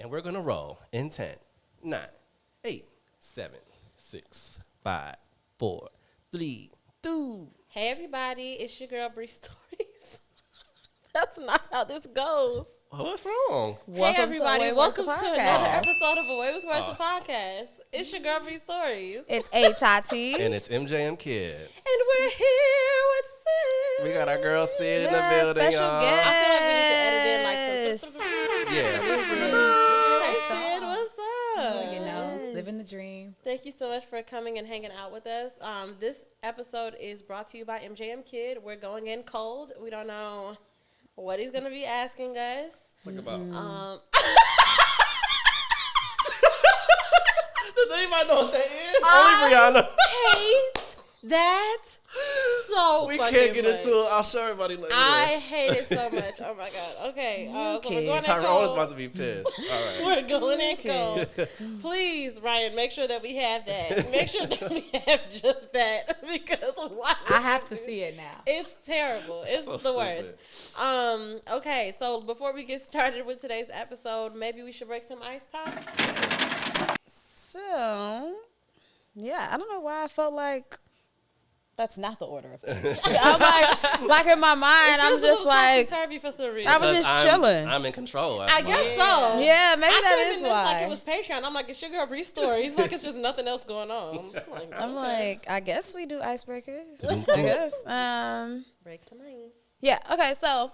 And we're going to roll in 10, 9, 8, 7, 6, 5, 4, 3, 2. Hey, everybody. It's your girl, Bree Stories. That's not how this goes. What's wrong? Hey, everybody. Welcome to another Podcast. episode of Away with Words, the podcast. It's your girl, Bree Stories. It's A Tati. And it's MJM Kid. And we're here with Sid. We got our girl Sid in the Yeah, building, special y'all. guest. I feel like we need to edit in like some... Yeah. Hey, Sid. What's up? You know, living the dream. Thank you so much for coming and hanging out with us. This episode is brought to you by MJM Kid. We're going in cold. We don't know what he's going to be asking us. Talk about. Does anybody know what that is? Only Brianna. hate that so We fucking can't get much. into it. I'll show everybody later. I hate it so much. Oh my god. Okay. So we're going in Tyrone is about cold. to be pissed. All right. We're going in cold. Please, Ryan, make sure that we have that. Make sure that we have just that because why? I have to see it now. It's terrible. It's So the worst. Okay, so before we get started with today's episode, maybe we should break some ice tops. So, yeah, I don't know why I felt like that's not the order of things. I'm like in my mind, I'm just like, topsy-turvy for some reason. I was just chilling. I'm in control. I guess so. Yeah, maybe I that came is in this like it why. was Patreon. I'm like, it's your girl Bree Stories. Like it's just nothing else going on. I'm like, I guess we do icebreakers. I guess. break some ice. Yeah. Okay. So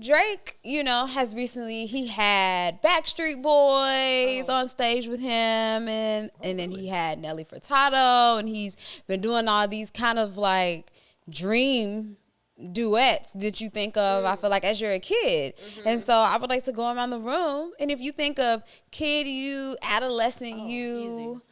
Drake, has recently he had Backstreet Boys on stage with him, and then he had Nelly Furtado, and he's been doing all these kind of like dream duets that you think of, I feel like, as you're a kid. And so I would like to go around the room, and if you think of kid you, adolescent you,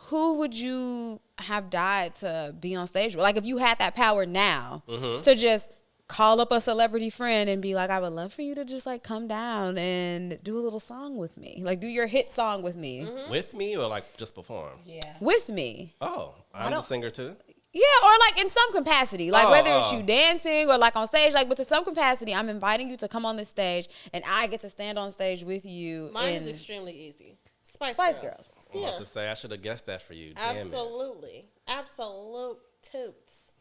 who would you have died to be on stage with? Like if you had that power now to just call up a celebrity friend and be like, I would love for you to just like come down and do a little song with me. Like do your hit song with me. With me or like just perform? Yeah. With me. Oh, I'm the singer too? Yeah, or like in some capacity. Like whether it's you dancing or like on stage, like but to some capacity, I'm inviting you to come on this stage and I get to stand on stage with you. Mine is extremely easy. Spice Girls. I'm about to say I should have guessed that for you. Damn Absolutely. Absolute toots.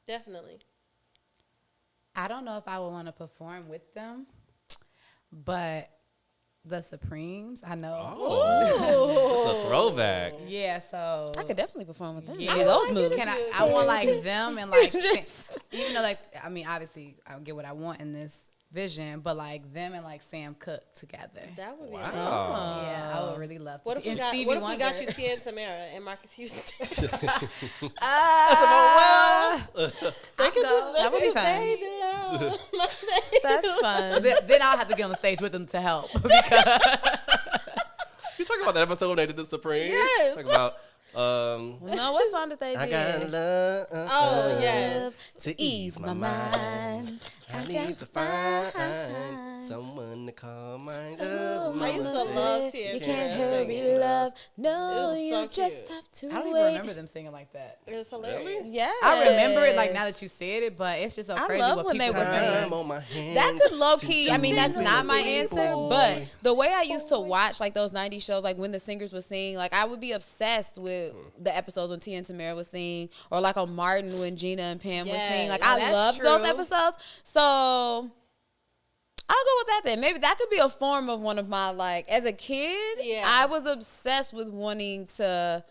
Definitely. I don't know if I would want to perform with them, but the Supremes, I know. Oh, it's a throwback. Yeah, so I could definitely perform with them. Yeah. Do those moves. Can I want like them and like Just- even though like I mean obviously I get what I want in this vision, but like them and like Sam Cooke together. That would be Wow. awesome. Yeah, I would really love to. What if see. we And got, Stevie what if we Wonder. got you Tia and Tamara and Marcus Houston? That would be fun. Baby love. That's fun. Then I'll have to get on the stage with them to help because You talking about that episode when they did the Supremes? Yes. Talk about No, what song did they I do? got love Oh, yes. to ease my mind. I need to find someone to call mine. I used to love Tia. You and can't Tamara hurry singing. love. It No, was you so just cute. have to I don't even wait. remember them singing like that. It was hilarious. Yeah, I remember it like now that you said it, but it's just so I crazy love what when they people were say. singing. Time on my hands. That could low key. I mean, that's Since not my you answer. boy. But the way I used to watch like those '90s shows, like when the singers would sing, like I would be obsessed with the episodes when Tia and Tamara would sing, or like on Martin when Gina and Pam would sing. Like Yeah, I that's loved those true. episodes. So I'll go with that then. Maybe that could be a form of one of my like as a kid. Yeah. I was obsessed with wanting to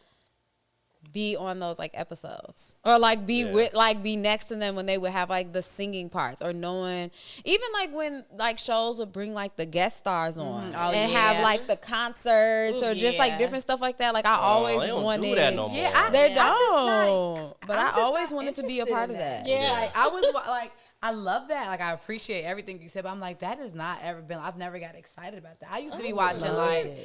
be on those like episodes or like be with like be next to them when they would have like the singing parts, or knowing even like when like shows would bring like the guest stars on and have like the concerts or just like different stuff like that. Like I always they don't wanted do that no more. Yeah, they I'm just don't, but I'm I just always not wanted to be a interested part in of that. Yeah, Yeah. like, I was like, I love that. Like, I appreciate everything you said, but I'm like, that has not ever been. I've never got excited about that. I used to be watching like,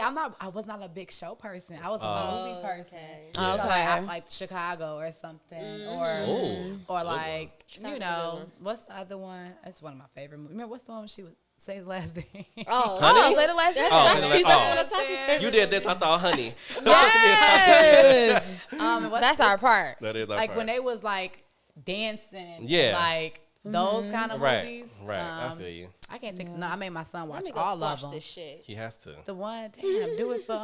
I was not a big show person. I was a movie person. Okay. So, like Chicago or something, or like Chicago's what's the other one? That's one of my favorite movies. Remember what's the one when she would say his last name? Oh, Honey? Say the last name. Oh, that's, say the that's last- one of Tati's favorite. You did this, I thought, honey. Yes. What's That's this? our part. That is our Like part. when they was like dancing, Yeah. like those kind of Right, movies. right. I feel you. I can't think. No, I made my son Let watch me go all of squash them. this shit. He has to. The one, damn, do it for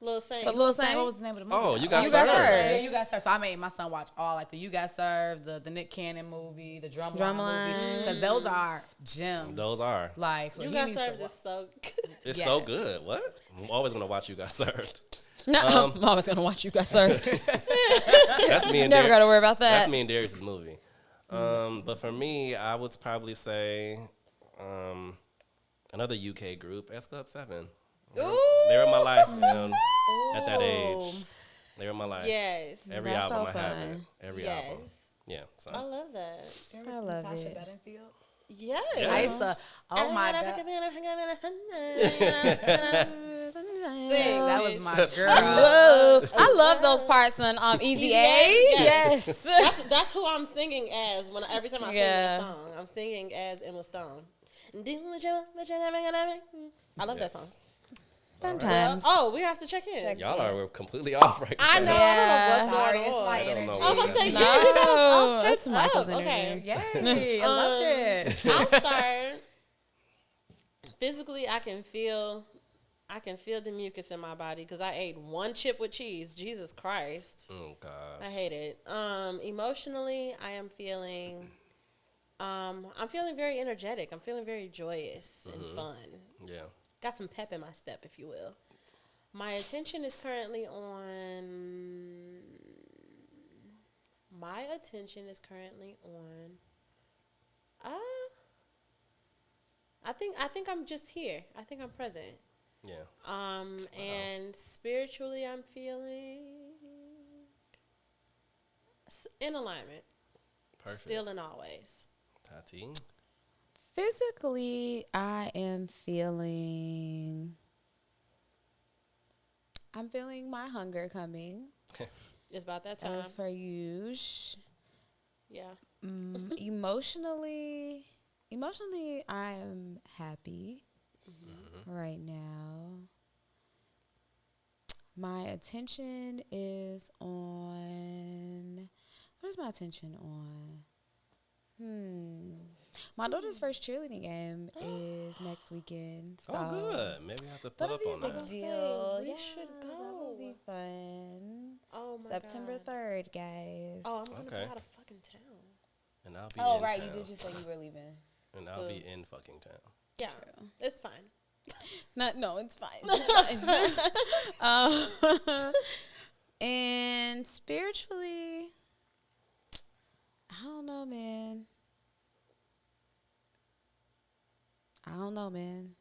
Little Saint. But Lil Saint, what was the name of the movie? Oh, You Got You Got Served. Served. Yeah, You Got Served. So I made my son watch all, like the You Got Served, the Nick Cannon movie, the Drumline movie, because those are gems. Those are. Like, so You he Got needs to Served wa- is so good. It's Yes. so good. What? I'm always gonna watch You Got Served. No, I'm always gonna watch You Got Served. That's me and Never Dar- got to worry about That's that. me and Darius's movie. But for me, I would probably say another UK group, S Club 7. They were in my life, man. At that age, they were in my life. Yes. Every That's album so I have fun. it. Every album. Yes. Yeah. So. I love that. I love Natasha it. Bedingfield. Yes. Yes. I used to, oh my God. Sing. That was my girl. Whoa. I love those parts on Easy A. Yes. Yes. That's who I'm singing as when every time I sing Yeah. that song. I'm singing as Emma Stone. I love that song. Sometimes. Oh, we have to check in. Y'all are completely off right I know. now. I don't know Sorry, what's it's going my I don't energy. know on. I'm what gonna say, it is. yeah, you know, That's turn Michael's up. energy. Okay. Yay, I love it. I'll start. Physically, I can feel the mucus in my body because I ate one chip with cheese. Jesus Christ, Oh gosh. I hate it. Emotionally, I'm feeling very energetic. I'm feeling very joyous and fun. Yeah. Got some pep in my step, if you will. My attention is currently on. I think I'm just here. I think I'm present. Yeah. And spiritually, I'm feeling in alignment. Perfect. Still and always. Tati. Physically, I'm feeling my hunger coming. It's about that time. As per usual. Yeah. Emotionally, I am happy right now. My attention is on. What is my attention on? My daughter's first cheerleading game is next weekend. So Oh, good. Maybe I have to pull that'll up be a on big that. deal. We Yeah, should That will be go. fun. Oh my September God. 3rd, guys. Oh, I'm gonna Okay. go out of fucking town. And I'll be Oh, in right. town. You did just say you were leaving. And I'll be in fucking town. Yeah, it's fine. No, it's fine. It's fine. And spiritually, I don't know, man.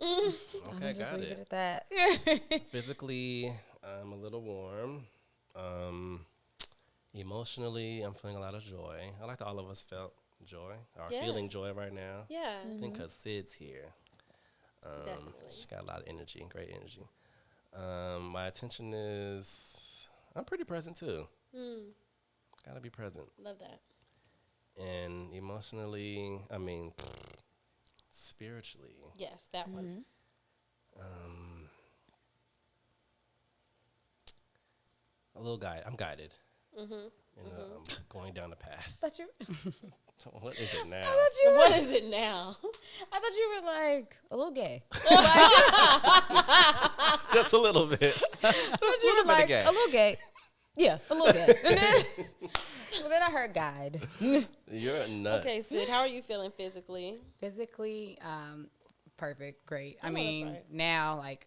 Okay, I'm just got leave it. it at that. Physically, I'm a little warm. Emotionally, I'm feeling a lot of joy. I like that all of us felt joy, or Yeah. feeling joy right now. Yeah. I think because Sid's here. Definitely. She's got a lot of energy, great energy. My attention is, I'm pretty present too. Gotta be present. Love that. And emotionally, I mean, spiritually, Yes, that one. a little guide. I'm guided. And I'm going down the path. Thought you, What is it now? What is it now? I thought you were like a little gay. Just a little bit. I thought you Little were bit of like gay. a little gay. Yeah, a little gay. But then I heard guide. You're nuts. Okay, Sid, how are you feeling physically? Physically, perfect, great. I that's mean, right. now, like,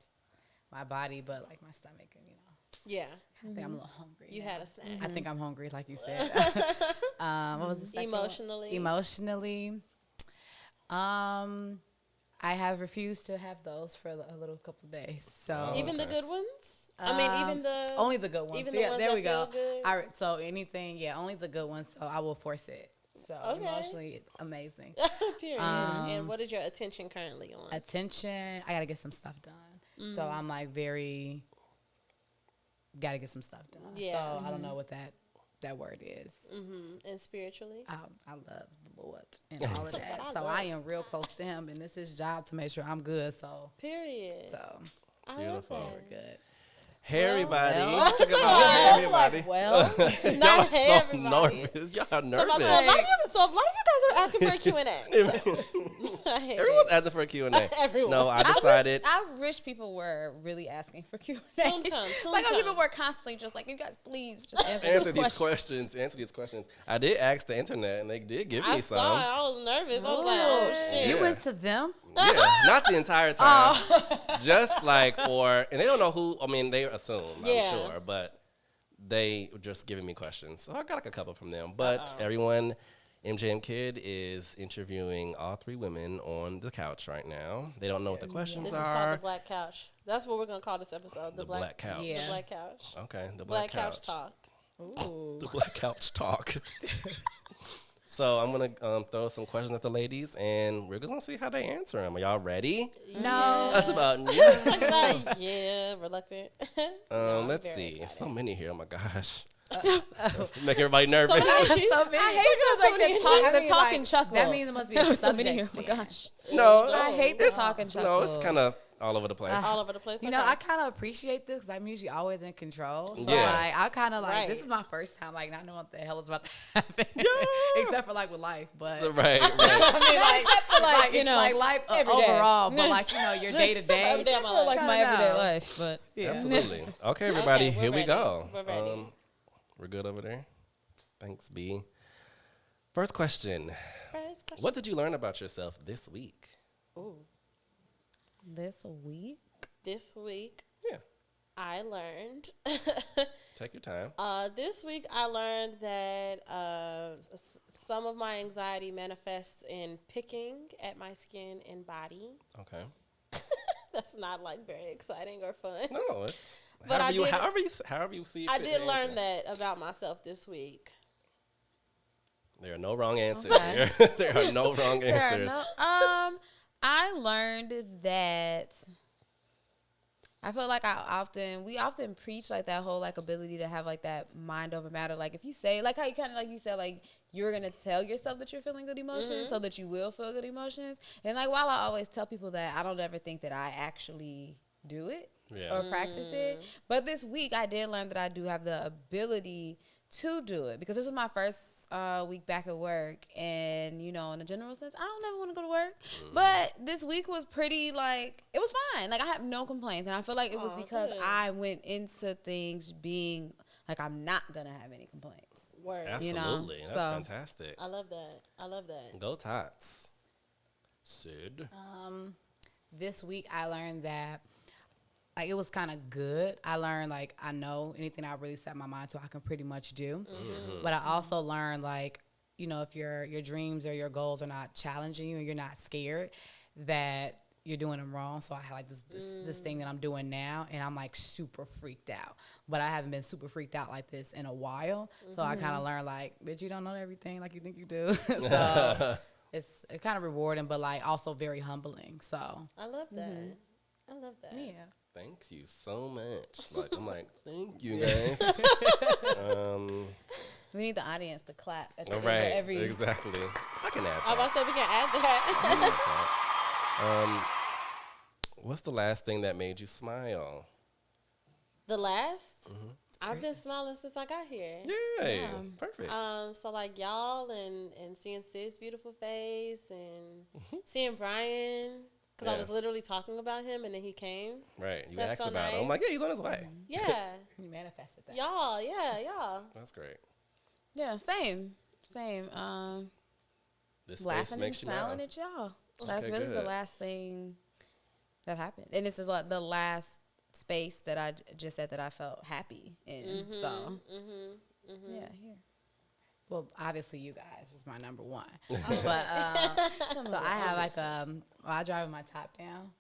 my body, but, like, my stomach, and, Yeah, I think I'm a little hungry. you now. had a snack. I think I'm hungry, like you said. What was the second one? Emotionally. Emotionally, I have refused to have those for a little couple days. So Even the Okay. good ones? I mean, even the only the good ones. even the Yeah, ones there that we go. feel good? So anything, only the good ones. So I will force it. So Okay. emotionally, it's amazing. period. And what is your attention currently on? Attention, I gotta get some stuff done. So I'm like gotta get some stuff done. Yeah. So I don't know what that word is. And spiritually? I love the Lord and all of that. I So love. I am real close to Him, and it's His job to make sure I'm good. So Period. I I Beautiful. love we're good. Hey, everybody. well. Talk about hey, everybody. Well, Y'all not are so everybody. nervous. Y'all are So, nervous. a lot of you guys guys are asking for a Q&A. I hate Everyone's it. asking for a Q&A. Everyone. No, I decided. I wish people were really asking for Q&A. Sometimes. Like I wish people were constantly just like, you guys, please just answer Answer these questions. I did ask the internet, and they did give me I some. saw it. I was nervous. I was like, oh, shit. You Yeah. went to them? Yeah, not the entire time. Just like for, and they don't know who. I mean, they assume. Yeah. I'm sure, but they were just giving me questions. So I got like a couple from them. But everyone, MJM Kid is interviewing all three women on the couch right now. They don't know what the questions This is called are. the Black Couch. That's what we're going to call this episode. The Black Couch. Yeah. The Black Couch. Okay, the Black Couch Talk. Ooh. The Black Couch Talk. So I'm going to throw some questions at the ladies, and we're going to see how they answer them. Are y'all ready? No. That's about Yeah, reluctant. Let's very see. excited. So many here. Oh, my gosh. Make everybody nervous. So many So issues. many. I hate the talking chuckle. That means it must be a so many. subject. Oh my gosh. No, I hate the talking chuckle. No, it's kind of all over the place. All over the place. You know, Okay. I kind of appreciate this because I'm usually always in control. So, Yeah. like, I kind of like, Right. this is my first time, like, not knowing what the hell is about to happen. Except for, like, with life. But, Right. I mean, like, Except for, like, you it's know, like life every day. overall. But, like, you know, your day to day. Every day of my life. like my Kinda everyday know. life, but Absolutely. Okay, everybody, Okay, we're here we ready. go. We're ready. We're good over there. Thanks, B. First question. First question. What did you learn about yourself this week? Ooh. this week. This week, Yeah, I learned. take your time. This week, I learned that some of my anxiety manifests in picking at my skin and body. Okay. That's not like very exciting or fun. No, it's But however, I did- however you see. I fit did to learn answer. that about myself this week. There are no wrong answers Okay. here. There are no wrong There are answers. I learned that I feel like we often preach like that whole like ability to have like that mind over matter. Like if you say like how you kind of like you said like you're gonna tell yourself that you're feeling good emotions so that you will feel good emotions. And like while I always tell people that, I don't ever think that I actually do it or practice it. But this week I did learn that I do have the ability to do it because this was my first week back at work, and you know, in a general sense, I don't ever want to go to work. But this week was pretty like it was fine. Like I have no complaints, and I feel like it was because good. I went into things being like I'm not gonna have any complaints. Word. Absolutely. That's so- fantastic. I love that. I love that. Go Tots. Sid. This week I learned that like it was kind of good. I learned like I know anything I really set my mind to I can pretty much do. But I also learned like, you know, if your dreams or your goals are not challenging you and you're not scared, that you're doing them wrong. So I had like this thing that I'm doing now, and I'm like super freaked out. But I haven't been super freaked out like this in a while. So I kind of learned like, bitch, you don't know everything like you think you do. So it's kind of rewarding, but like also very humbling. So I love that. I love that. yeah. Thank you so much. Like I'm like, thank you guys. We need the audience to clap at the All end right. of every. Exactly. I can add I was that. about to say we can add I that. can add that. What's the last thing that made you smile? The last, I've been smiling since I got here. Yay. Perfect. So like y'all and seeing Sid's beautiful face and seeing Brian, because I Yeah. was literally talking about him and then he came. Right. You That's asked so about it. I'm nice. like, yeah, he's on his way. Yeah, You manifested that. y'all. Yeah, y'all. That's great. Yeah, same. This space Laughing and makes you smiling smile. at y'all. That's Okay, really the good. last thing that happened, and this is like the last space that I just said that I felt happy in. So yeah, here. Well, obviously you guys was my number one. But so I have like I drive with my top down.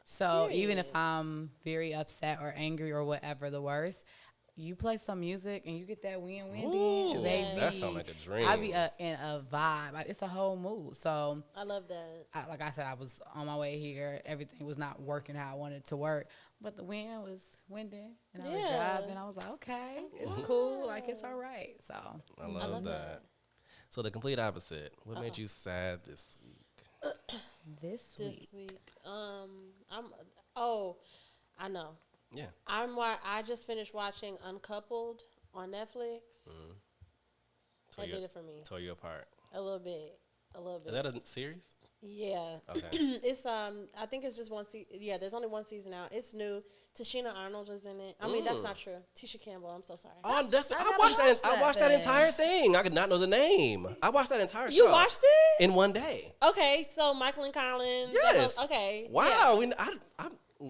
So even if I'm very upset or angry or whatever the worst, you play some music and you get that wind Ooh, in, baby. that sound like a dream. I be in a vibe. It's a whole mood. So I love that. like I said, I was on my way here. Everything was not working how I wanted it to work, but the wind was winding, and I was Yeah. driving. I was like, okay, it's cool. Like it's all right. So I love that. So the complete opposite. What made you sad this week? This This week. week, I know. Yeah. I just finished watching Uncoupled on Netflix. That did it for me Tore you apart. a little bit. A little Is bit. that a series? Yeah. Okay. It's I think it's just one season. Yeah, there's only one season out. It's new. Tashina Arnold is in it. I mean, that's not true. Tisha Campbell. I'm so sorry. Oh, I'm definitely. I gotta watched that. watch I that watched that then. entire thing. I could not know the name. I watched that entire show. You watched it? in one day. Okay, so Michael and Colin. Yes. Okay. Wow.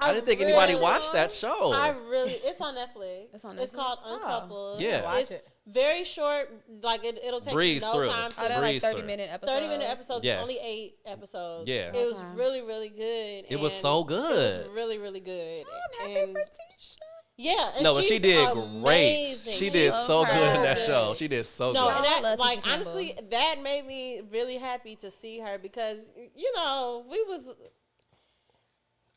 I didn't think anybody watched that show. It's on Netflix. It's on It's Netflix? called Oh. Uncoupled. Yeah. Watch It's it. very short. Like it'll take Breeze no through. time Oh, they're to. like Breeze 30-minute episodes. 30-minute episodes. Yes. Only 8 episodes. Yeah. It was Okay. really, really good. It was and so It good. was really, really good. I'm happy And- for Tisha. Yeah, and No, but she she's did amazing. great. She did She's so good in that good. show. She did so No, good. and I that, love like, Tisha Campbell. honestly, that made me really happy to see her because, you know, we was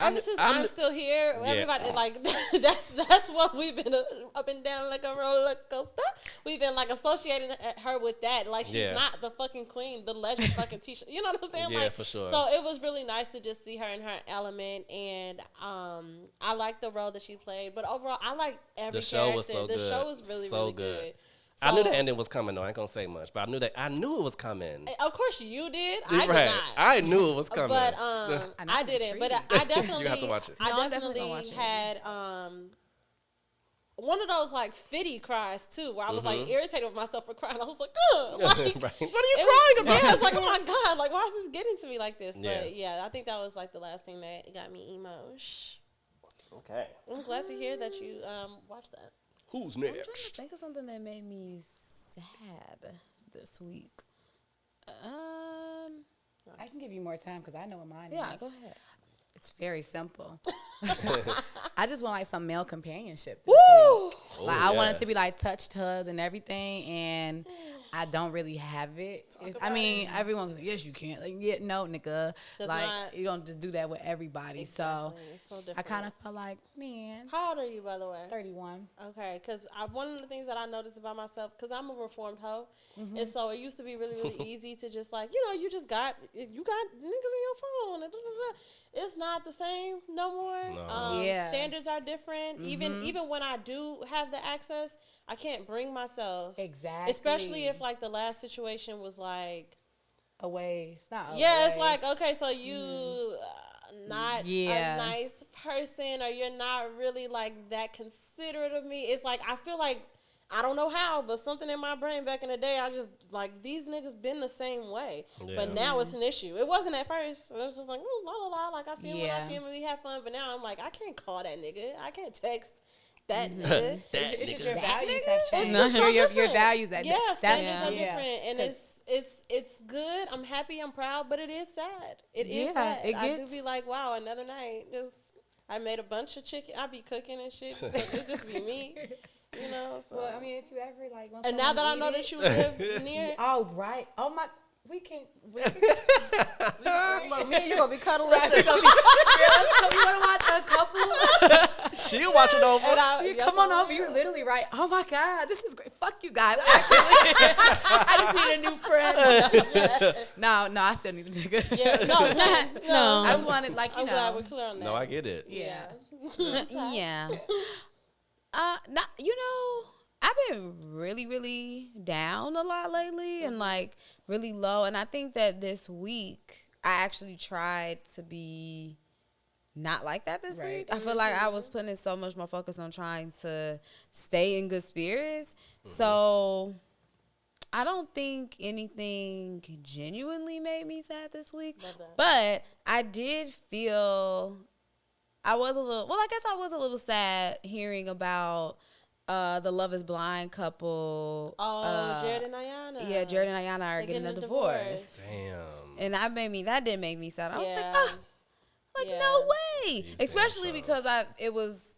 ever since I'm still here. Yeah. Everybody like that's what we've been up and down like a roller coaster. We've been like associating her with that. Like she's Yeah. not the fucking queen, the legend fucking Tisha. You know what I'm saying? Yeah, like, for sure. So it was really nice to just see her in her element, and I like the role that she played. But overall, I like every The show was character. so The good. show was really So really good. good. I knew So- the ending was coming though. I ain't gonna say much, but I knew it was coming. Of course you did. I did Right. not. I knew it was coming. But I'm I didn't. But intrigued. I definitely. You have to watch it. I No, I'm definitely definitely gonna watch it. had one of those like fitty cries too, where I was like irritated with myself for crying. I was like, ugh. Like, Right. What are you it was- crying about? Yeah, it's like, oh my god, like why is this getting to me like this? Yeah. But yeah, I think that was like the last thing that got me emo. Okay. I'm glad to hear that you watched that. Who's I'm trying to next? think of something that made me sad this week. I can give you more time because I know what mine is. Yeah, go ahead. It's very simple. I just want like some male companionship. This Woo! week. Oh, Like I want it to be yes. like touched, hugged, and everything, and I don't really have it. I mean, everyone goes, yes, you can. Like, yeah, no, nigga. That's like not- you don't just do that with everybody. So Exactly. It's so I different. kind of felt like, man, How old are you, by the way? 31. Okay, because one of the things that I noticed about myself, because I'm a reformed hoe, Mm-hmm. and so it used to be really, really easy to just like, you know, you got niggas in your phone. And It's not the same no more. No. Yeah. Standards are different. Even when I do have the access, I can't bring myself. Exactly. Especially if like the last situation was like, A waste. Not a yeah, it's waste. like, okay, so you not Yeah. a nice person, or you're not really like that considerate of me. It's like I feel like I don't know how, but something in my brain back in the day, I just like these niggas been the same way. Yeah. But now it's an issue. It wasn't at first. It was just like, ooh, la la la. Like I see him when I Yeah. see him and we have fun. But now I'm like, I can't call that nigga. I can't text that nigga. It's just your That values nigga? have It's changed. just so your different. values have Yeah, standards Yeah. are yeah. different, and it's good. I'm happy, I'm proud, but it is sad. It is Yeah, sad. it I do gets- be like, wow, another night. I made a bunch of chicken. I be cooking and shit. So it just be me, you know. So. Well, I mean, if you ever like, want And now that I someone know to that eat you live near, it- oh right, oh my, we can. look, me and you gonna be cuddling. You want to watch a couple? She'll watch it over. Come on over. You're literally right. Oh my God, this is great. Fuck you guys. Actually, I just need a new friend. no, I still need a nigga. Yeah, no, same. No, I just wanted like you I'm glad know. we're clear on that. No, I get it. Yeah. Yeah. Not, you know, I've been really, really down a lot lately and like really low. And I think that this week I actually tried to be not like that this Right. week. I feel like I was putting in so much more focus on trying to stay in good spirits. So I don't think anything genuinely made me sad this week. Love that. But I did feel I was a little sad hearing about the Love is Blind couple. Oh, Jared and Ayana. Yeah, Jared and Ayana are They're getting a getting a divorce. divorce. Damn. And that did make me sad. I was like, Yeah. ah, Yeah. no way. These damn Especially because shows. it was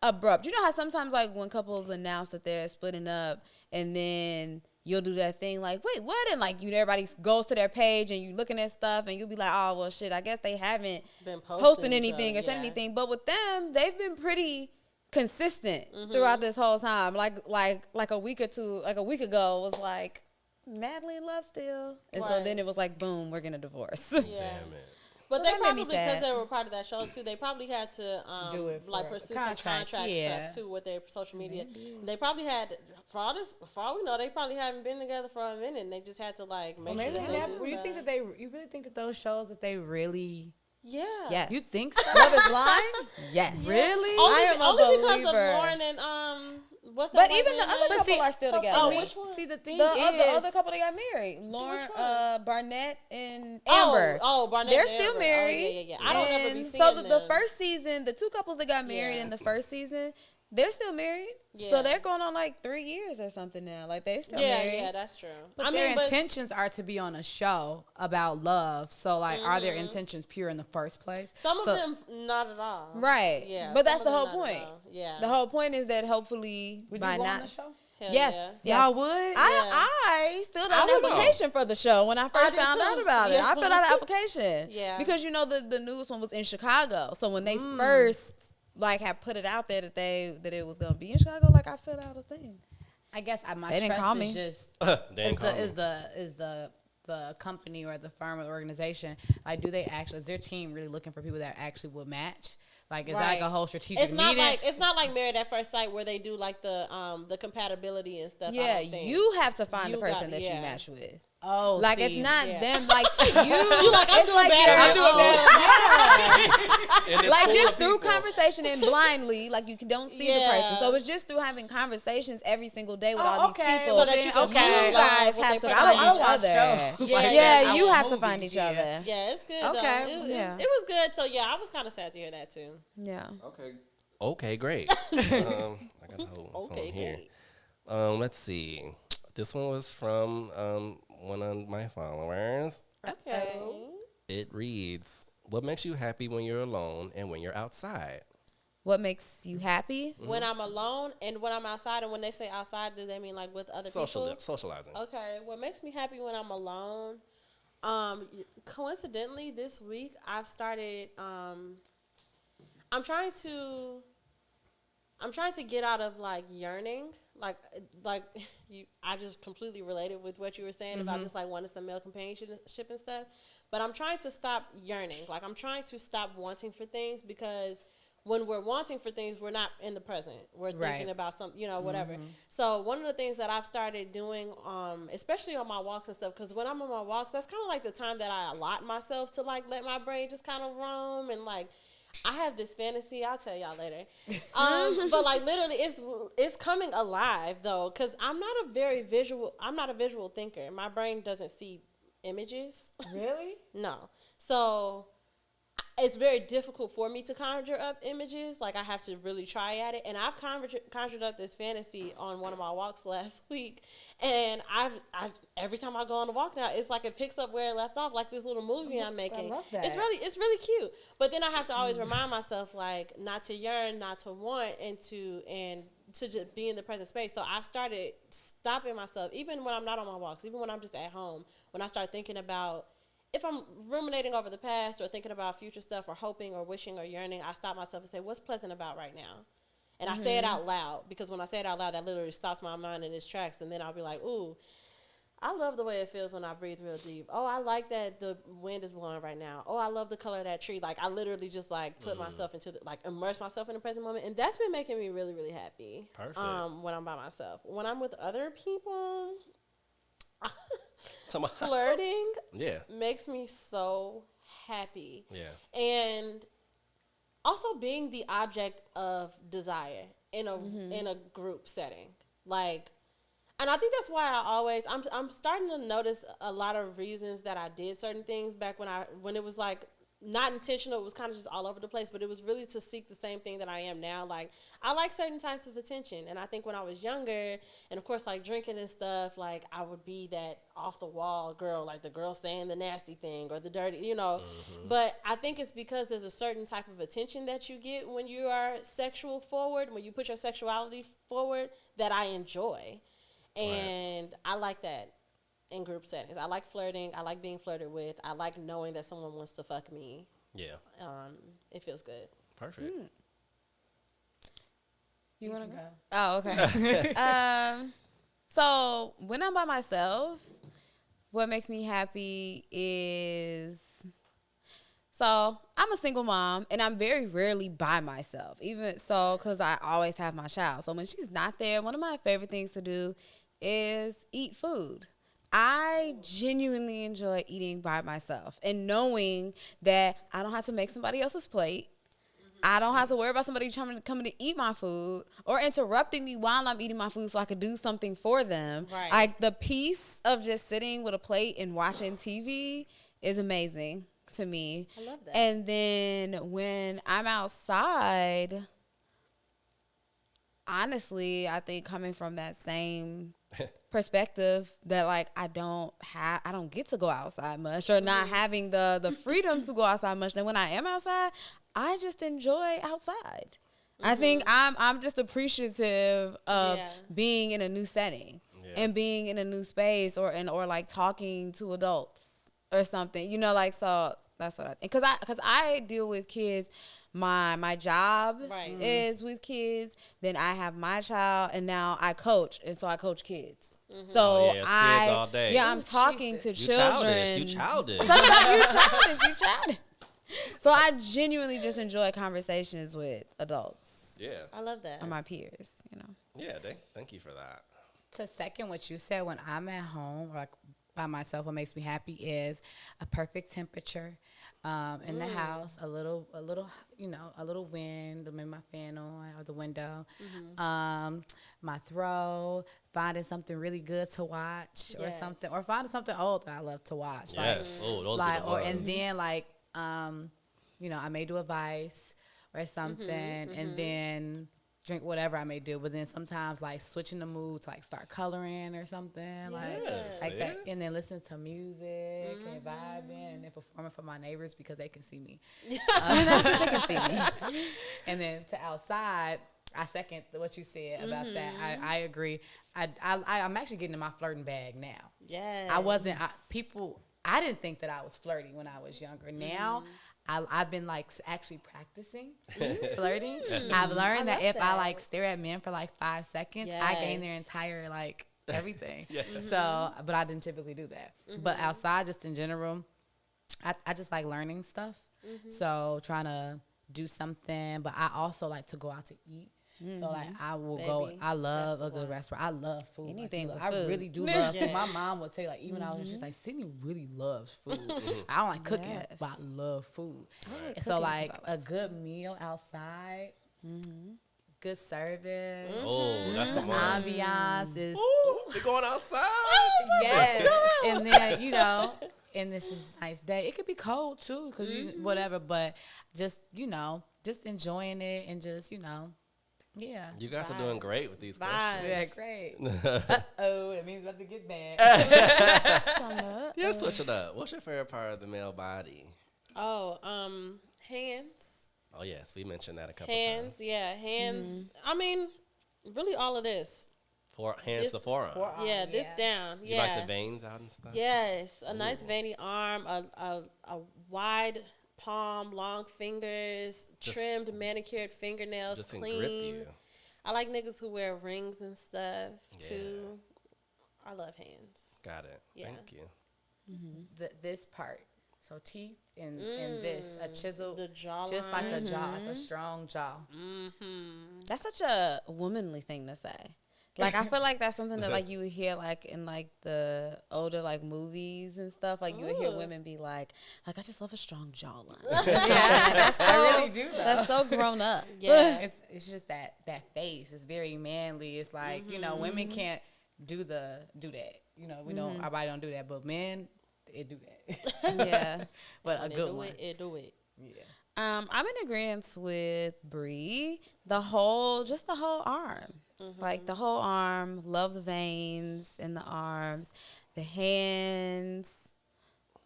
abrupt. You know how sometimes like when couples announce that they're splitting up and then you'll do that thing like, wait, what? And like everybody goes to their page and you looking at stuff and you'll be like, oh, well, shit, I guess they haven't Been posting each anything or other, said yeah. anything. But with them, they've been pretty consistent throughout this whole time. Like a week ago was like madly in love still. And so Right. then it was like, boom, we're gonna divorce. Yeah. Damn it. But So they that made probably, me because sad. they were part of that show too, they probably had to Do it like for pursue a some contract, contract yeah. stuff too with their social media. They probably had, for all we know, they probably haven't been together for a minute, and they just had to like make Maybe sure they they never. do You stuff. think that you really think that those shows that they really? Yeah. Yes. You think so? Love is Blind? Yes. Really? Only, I am a only because of believer. Lauren and what's that? But white even the man other name? couple see, are still so together. Oh, me- which one? See, the thing The is, other couple that got married, Lauren, one? Barnett and Amber. Oh, Barnett. They're and still Amber. married. Oh, yeah. I don't ever be And seeing so them. the first season, the two couples that got married Yeah. in the first season, they're still married. Yeah. So they're going on like 3 years or something now. Like they're still Yeah, married. yeah, that's true. but I their mean, but intentions are to be on a show about love. So, like, are their Mm-hmm. intentions pure in the first place? some of So- them not at all. Right. Yeah. But some that's of the them whole not at point. all. Yeah. The whole point is that hopefully Would by you go now. on the show? Hell Yes, yeah. Y'all yes. would? I filled out I an would go. application for the show when I first did found too. out about it. Yeah. I filled out an application. Yeah. Because you know the newest one was in Chicago. So when they first like had put it out there that it was gonna be in Chicago, like I filled out a thing. I guess my They didn't trust call is me. just They ain't call me. is the company or the firm or the organization, like, do they actually, is their team really looking for people that actually will match? Like, is that like a whole strategic It's not meeting? like Married at First Sight where they do like the compatibility and stuff. I Yeah, don't think. you have to find the You person got- that you yeah. match with. Oh, Like see. it's not Yeah. them. Like you like, I'm it's doing better. you're I'm your doing own- better. And it's like full just of through people. conversation and blindly, like you don't see the person. Yeah. So it's just through having conversations every single day with Oh, all okay. these people. So that you can Okay. You know guys what have they to personality find I don't each watch other. shows Yeah, like Yeah, that. I you watch have to movies, find each yeah. other. Yeah, it's good. Okay, Though. yeah. It was good. So yeah, I was kind of sad to hear that too. Yeah. Okay, great. I got the whole phone here. great. Let's see. This one was from one of my followers. Okay. It reads, "What makes you happy when you're alone and when you're outside?" What makes you happy? When I'm alone and when I'm outside, and when they say outside, do they mean like with other people? Socializing. Okay. What makes me happy when I'm alone? Coincidentally, this week I've started. I'm trying to get out of like yearning, like I just completely related with what you were saying about just like wanting some male companionship and stuff. But I'm trying to stop yearning. Like I'm trying to stop wanting for things, because when we're wanting for things, we're not in the present. We're thinking about something, whatever. So one of the things that I've started doing, especially on my walks and stuff, because when I'm on my walks, that's kind of like the time that I allot myself to like let my brain just kind of roam, and like I have this fantasy. I'll tell y'all later. But like literally, it's coming alive though, because I'm not a visual thinker. My brain doesn't see images. Really? No. So it's very difficult for me to conjure up images. Like I have to really try at it. And I've conjured up this fantasy on one of my walks last week. And I every time I go on a walk now, it's like it picks up where it left off, like this little movie I'm making. I love that. It's really cute. But then I have to always remind myself, like, not to yearn, not to want, and to just be in the present space. So I've started stopping myself, even when I'm not on my walks, even when I'm just at home, when I start thinking about, if I'm ruminating over the past or thinking about future stuff or hoping or wishing or yearning, I stop myself and say, what's pleasant about right now? And I say it out loud, because when I say it out loud, that literally stops my mind in its tracks. And then I'll be like, ooh, I love the way it feels when I breathe real deep. Oh, I like that the wind is blowing right now. Oh, I love the color of that tree. Like, I literally just, like, put myself into, immerse myself in the present moment. And that's been making me really, really happy. Perfect. When I'm by myself. When I'm with other people, Talking about- flirting Yeah. makes me so happy. Yeah. And also being the object of desire in a group setting. Like, and I think that's why I'm starting to notice a lot of reasons that I did certain things back when it was like not intentional. It was kind of just all over the place, but it was really to seek the same thing that I am now. Like, I like certain types of attention, and I think when I was younger, and of course, like drinking and stuff, like I would be that off the wall girl, like the girl saying the nasty thing or the dirty, But I think it's because there's a certain type of attention that you get when you are sexual forward, when you put your sexuality forward, that I enjoy, and I like that. In group settings, I like flirting. I like being flirted with. I like knowing that someone wants to fuck me. Yeah. It feels good. Perfect. You want to go? Oh, okay. So when I'm by myself, what makes me happy is So I'm a single mom, and I'm very rarely by myself, even so, because I always have my child. So when she's not there, one of my favorite things to do is eat food. I genuinely enjoy eating by myself and knowing that I don't have to make somebody else's plate. I don't have to worry about somebody coming to eat my food or interrupting me while I'm eating my food so I could do something for them. Right. Like the peace of just sitting with a plate and watching TV is amazing to me. I love that. And then when I'm outside, honestly, I think coming from that same perspective that like I don't get to go outside much or not having the freedoms to go outside much. Then when I am outside, I just enjoy outside. I think I'm just appreciative of being in a new setting and being in a new space or like talking to adults or something. You know, like, so that's what I think. Cause I deal with kids. My job is with kids. Then I have my child, and now I coach, and so I coach kids. So kids all day. Yeah, I'm talking to children. You childish. You childish. So I genuinely just enjoy conversations with adults. Yeah. I love that. Or my peers, you know. Yeah, thank you for that. To second what you said, when I'm at home, like by myself, what makes me happy is a perfect temperature in the house, a little, you know, a little wind, maybe my fan on or the window, my throw, finding something really good to watch or something, or finding something old that I love to watch. Yes, those like, are the or ones. and then like, you know, I may do a Vice or something, and then drink whatever I may do, but then sometimes like switching the mood to like start coloring or something like that, and then listen to music and vibing and then performing for my neighbors because they can see me. They can see me. And then to outside, I second what you said about that. I agree. I'm actually getting in my flirting bag now. Yeah. I didn't think that I was flirty when I was younger. Now I've been like actually practicing flirting. I've learned that if I like stare at men for like 5 seconds, I gain their entire like everything. So, but I didn't typically do that. But outside, just in general, I just like learning stuff. So trying to do something, but I also like to go out to eat. So like I will go. I love a good restaurant. I love food. Anything with I food. really do love food. My mom would tell you, like, even though she's like, Sydney really loves food. I don't like cooking, but I love food. Right. So like a good meal outside, good service. Oh, that's the one. Ambiance is We're going outside. yes, and then you know, and this is a nice day. It could be cold too, cause you whatever, but just just enjoying it and just yeah. You guys are doing great with these questions. Yeah, great. Uh-oh, that means about to get bad. Yeah, switch it up. What's your favorite part of the male body? Oh, hands. Oh, yes, we mentioned that a couple Hands, times. yeah, hands. I mean, really all of this. Hands to forearm. Yeah, this down. You Yeah. like the veins out and stuff? Yes, a nice veiny arm, a wide palm, long fingers, trimmed, manicured fingernails, Just can clean. grip you. I like niggas who wear rings and stuff too. I love hands. Got it. Yeah. Thank you. This part. So teeth and this, a chisel. The jawline. Just like a jaw, like a strong jaw. That's such a womanly thing to say. Like, I feel like that's something that, like, you would hear, like, in, like, the older, like, movies and stuff. Like, you would hear women be like, I just love a strong jawline. That's so, I really do, though. That's so grown up. Yeah. It's just that face. It's very manly. It's like, women can't do that. We don't, our body don't do that. But men, it do that. Yeah. But a They good do one. it do it. Yeah. I'm in agreement with Bree. The whole arm. Like, the whole arm. Love the veins in the arms. The hands.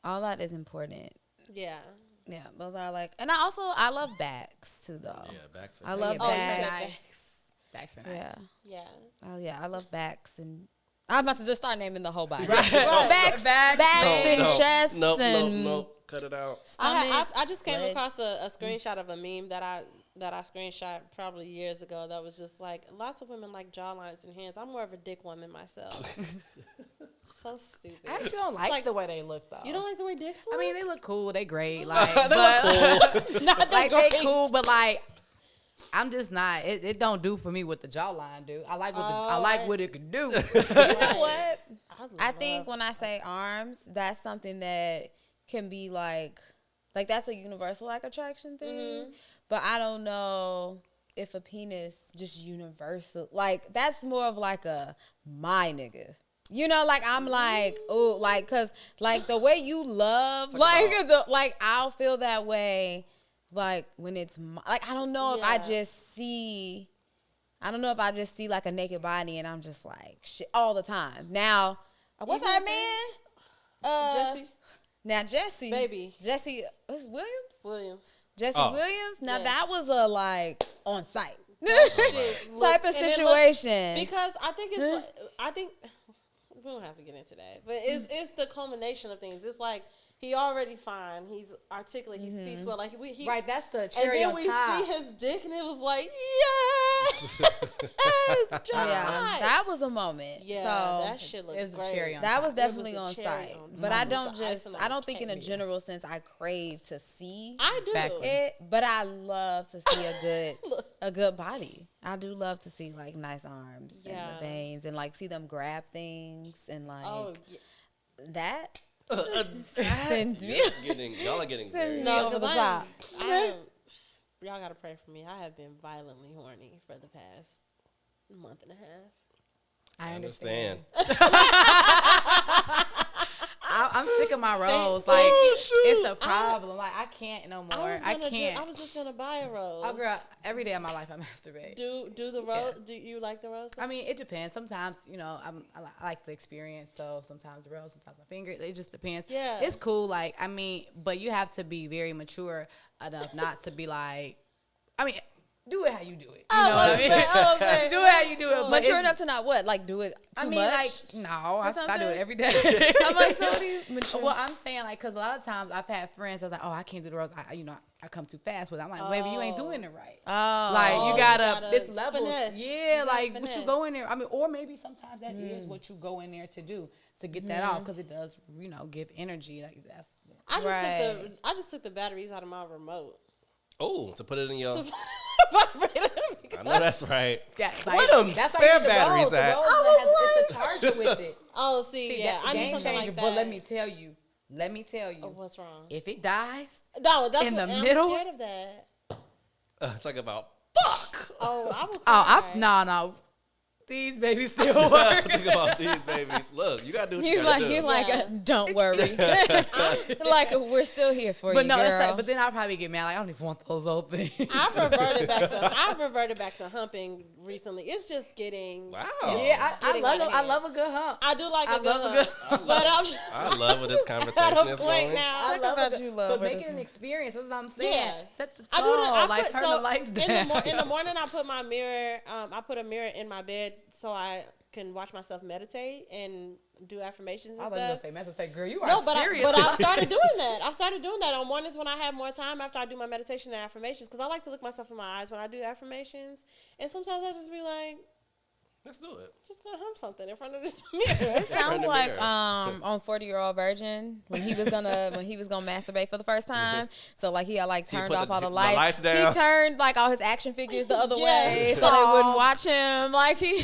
All that is important. Yeah. Yeah, those are like, and I love backs too, though. Yeah, backs are I love Oh, backs. Nice. Backs are nice. Yeah. Yeah. Oh yeah, I love backs, and I'm about to just start naming the whole body. Right. Backs, and chests, Nope, and nope. Cut it out. I just came legs. across a screenshot of a meme that I screenshot probably years ago that was just like, lots of women like jawlines and hands. I'm more of a dick woman myself. So stupid. I actually don't like the way they look though. You don't like the way dicks look? I mean, they look cool. They great. Like, They look cool. Not like great. they cool, but like. I'm just not. It don't do for me what the jawline do. I like what it can do. You know what? I love- think when I say arms, that's something that can be like that's a universal like attraction thing. But I don't know if a penis just universal. Like that's more of like a my nigga. You know, like I'm like, oh, like cause like the way you love, like I'll feel that way. Like when it's like I don't know if I just see like a naked body and I'm just like shit all the time. Now, what's that man? Jesse. Now Jesse, Baby. Jesse was Williams. Jesse Williams. Now Yes. that was a like on site Shit type of and it situation. because I think it's like, I think we don't have to get into that, but it's the culmination of things. It's like he already fine. He's articulate. He speaks well. Like he Right, that's the and cherry then on we top. see his dick, and it was like, yes, yes, just yeah, right. that was a moment. Yeah, so that shit looked It's the great. cherry on that top. was It definitely the on cherry site. on But top. I The don't icing on I the don't think in a cake. general sense I crave to see I do. Exactly. it, but I love to see a good body. I do love to see like nice arms and Yeah. the veins and like see them grab things and like Oh, yeah. that sends me. Y'all are getting Sends very. me No, over the because top. y'all gotta pray for me. I have been violently horny for the past month and a half. I understand. I'm sick of my roles. Like it's a problem. Like I can't no more. I can't. I was just gonna buy a rose. Oh, girl, every day of my life I masturbate. Do the rose? Do you like the rose? I mean, it depends. Sometimes, you know, I like the experience. So sometimes the rose, sometimes my finger. It just depends. Yeah. It's cool. Like, I mean, but you have to be very mature enough not to be like, I mean, do it how you do it. You know what I mean? Do it how you do it. But Mature it's- enough to not what? Like do it too I mean, much? like, no, I do something? it every day. I'm like, so do you mature? Well, I'm saying, like, because a lot of times I've had friends that's like, oh, I can't do the rose. I come too fast with it. I'm like, baby, you ain't doing it right. oh, Like, you you gotta, gotta this levels. finesse. Yeah, You gotta like, what you finesse. go in there. I mean, or maybe sometimes that is what you go in there to do, to get that off, because it does, you know, give energy. Like, that's. I just took the batteries out of my remote. Oh, to put it in your. Vibrator. I know that's right. Yeah, Where them that's why spare you get the batteries rose. at? The rose it's a charger with it. Oh, see, yeah, I need game something changer. like that. But let me tell you, Oh, what's wrong? if it dies, No, that's in what, the and middle? I'm scared of that. Talk about fuck. Oh, I would. oh, cry. no, these babies still work. Talk about these babies. Look, you gotta do what you he's gotta like, do. he's like, Yeah. don't worry. like, we're still here for But you, no, girl. that's but then I'll probably get mad. Like, I don't even want those old things. I've reverted back to humping recently. It's just getting. Wow. Yeah, I Getting love out of I hand. love a good hump. I do like I a good love a hump, good but I'm just I love where this at conversation a is point going. now. I love about it, you, love but what make is it an it? experience. That's what I'm saying. Yeah. Set the I tone. do. I Like put, turn so the lights in down. in the morning, I put my mirror. I put a mirror in my bed so I can watch myself meditate and do affirmations I and was gonna stuff. say, man, say, girl, you are No, but serious. I started doing that. I started doing that on mornings when I have more time after I do my meditation and affirmations, because I like to look myself in my eyes when I do affirmations. And sometimes I just be like, Let's do it. just gonna hump something in front of this mirror. It sounds the like mirror. on 40-Year-Old Virgin when he was gonna masturbate for the first time. So like he had like turned put off all the the lights. lights down. He turned like all his action figures the other Yes. way so they wouldn't watch him. Like he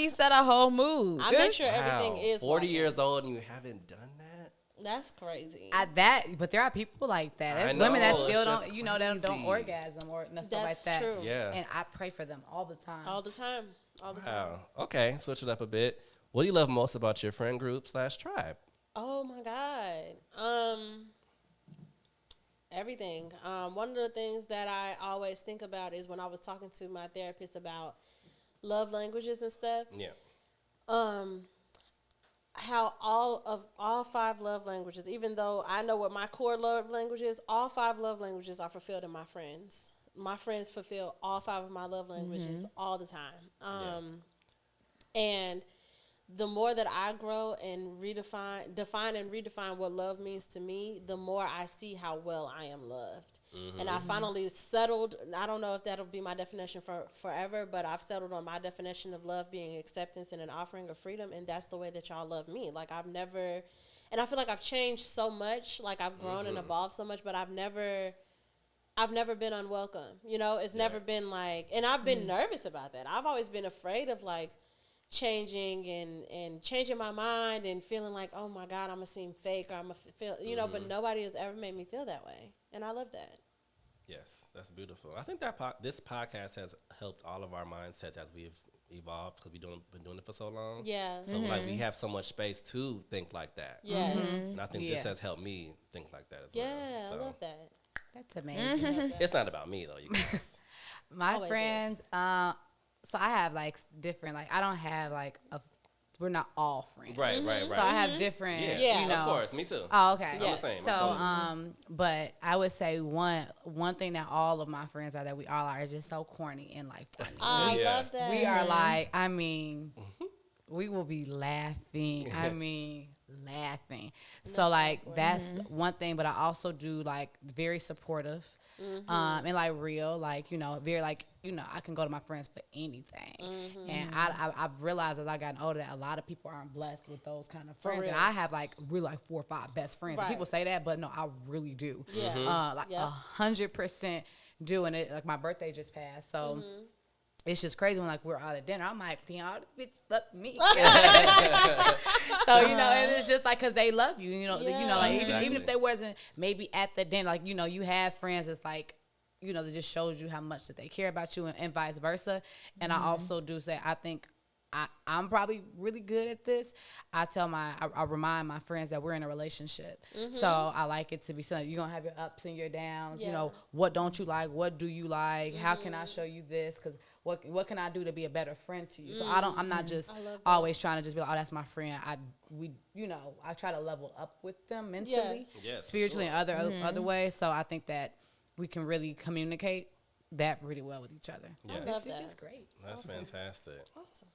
set a whole mood. I make sure Wow. everything is 40 watching. years old and you haven't done that? That's crazy. But there are people like that. I There's women that know, still it's don't, just you know, that don't crazy. orgasm or stuff like That's that. true. Yeah. And I pray for them all the time. All the time. All the time. Wow. Okay, switch it up a bit. What do you love most about your friend group / tribe? Oh my God. Everything. One of the things that I always think about is when I was talking to my therapist about love languages and stuff. Yeah. How all 5 love languages, even though I know what my core love language is, all 5 love languages are fulfilled in my friends. My friends fulfill all 5 of my love languages all the time. And the more that I grow and define and redefine what love means to me, the more I see how well I am loved. And I finally settled. I don't know if that'll be my definition for forever, but I've settled on my definition of love being acceptance and an offering of freedom. And that's the way that y'all love me. Like, I've never, and I feel like I've changed so much. Like, I've grown and evolved so much, but I've never been unwelcome. You know, it's never been like, and I've been nervous about that. I've always been afraid of like changing and changing my mind and feeling like, oh my God, I'm gonna seem fake, or I'm gonna feel, you know, but nobody has ever made me feel that way. And I love that. Yes, that's beautiful. I think that this podcast has helped all of our mindsets as we've evolved, because we've been doing it for so long. Yeah. So like we have so much space to think like that. Yes. And I think this has helped me think like that as well. Yeah, So I love that. That's amazing. it's not about me though, you guys. My Always friends, so I have like different, like I don't have like we're not all friends. Right. So I have different, Yeah, you know. Of course, me too. Oh, okay. I'm the same. So, I'm totally but I would say one thing that all of my friends are, that we all are, is just so corny and like funny. I Yes. love that. We are like, I mean, we will be laughing. I mean, laughing. So like that's one thing. But I also do like very supportive, and like real, like, you know, very like, you know, I can go to my friends for anything. And I've realized as I gotten older that a lot of people aren't blessed with those kind of friends. real. And I have like really like 4 or 5 best friends. And Right. people say that, but no, I really do. Yeah. Like Yep. 100% doing it. Like my birthday just passed, so. It's just crazy when like we're out at dinner. I'm like, damn, all this bitch fuck me. So, you know, and it's just like, cause they love you, you know, like even if they wasn't maybe at the dinner, like, you know, you have friends that's like, you know, that just shows you how much that they care about you, and vice versa. And I also do say, I think I'm probably really good at this. I remind my friends that we're in a relationship. So I like it to be something. You're going to have your ups and your downs. You know, what don't you like? What do you like? How can I show you this? Because what can I do to be a better friend to you? So I'm not just always trying to just be like, oh, that's my friend. I try to level up with them mentally, Yes, spiritually, and other ways. So I think that we can really communicate that really well with each other. Yes. I love that. Which is great. That's fantastic. Awesome.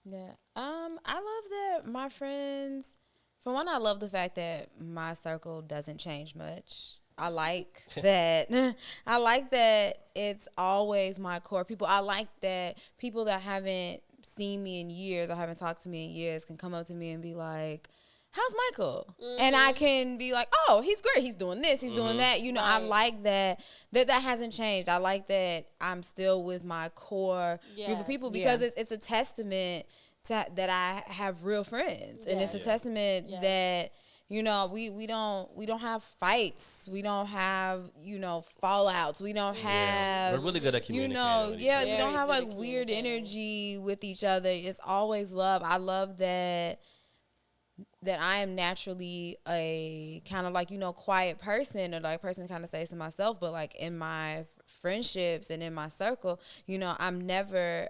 Yeah. I love that my friends, for one, I love the fact that my circle doesn't change much. I like that. I like that it's always my core people. I like that people that haven't seen me in years or haven't talked to me in years can come up to me and be like, how's Michael? And I can be like, oh, he's great. He's doing this. He's doing that. You know, I like that hasn't changed. I like that I'm still with my core group of people, because it's a testament to, that I have real friends. And it's a testament that, you know, we don't have fights. We don't have, you know, fallouts. We don't have. We're really good at communicating. You know, with each other. we don't have Very like good at weird communicating. energy with each other. It's always love. I love that I am naturally a kind of like, you know, quiet person, or like person kind of says to myself, but like in my friendships and in my circle, you know, I've never